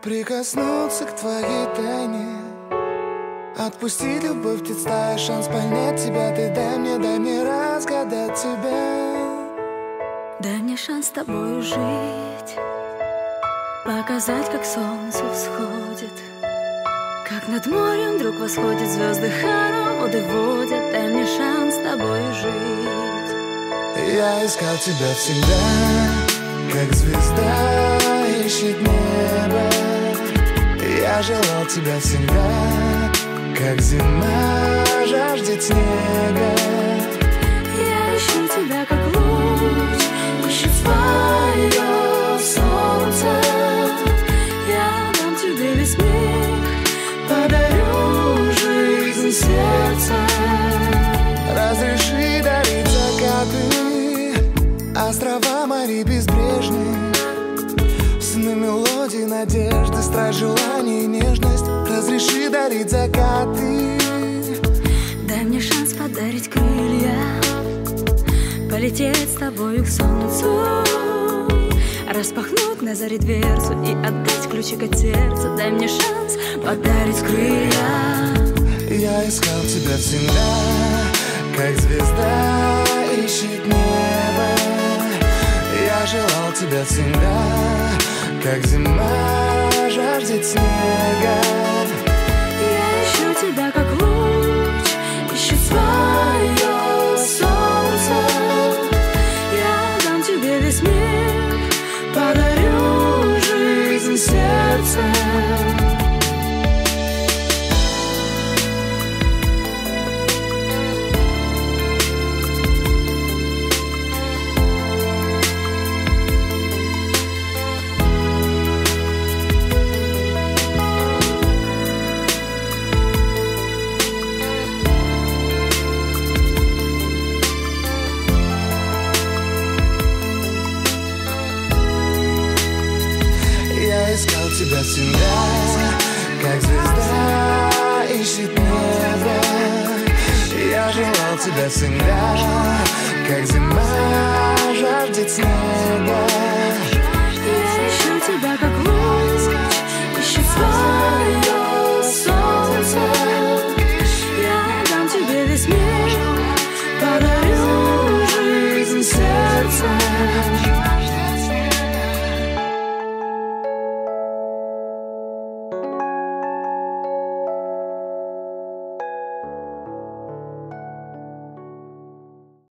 Прикоснуться к твоей тайне, отпустить любовь, ведь стая, шанс понять тебя. Ты дай мне разгадать тебя. Дай мне шанс с тобою жить, показать, как солнце всходит, как над морем вдруг восходят звезды, хороводы водят. Дай мне шанс с тобою жить. Я искал тебя всегда, как звезда ищет небо. Я желал тебя всегда, как зима жаждет снега. Я ищу тебя, как луч ищет свое солнце. Я дам тебе весь мир, подарю жизнь сердца. Разреши дарить закаты, острова, моря безбрежные, сны, мелодии, надежды, страсть, желание и нежность. Разреши дарить закаты. Дай мне шанс подарить крылья, полететь с тобою к солнцу, распахнуть на заре дверцу и отдать ключик от сердца. Дай мне шанс подарить крылья. Я искал тебя всегда, как звезда ищет небо. Я желал тебя всегда, как зима жаждет снега. Я ищу тебя, как луч ищет свое солнце. Я дам тебе весь мир, подарю жизнь сердца. Я искал тебя всегда, как звезда ищет небо. Я желал тебя всегда, как зима жаждет снега.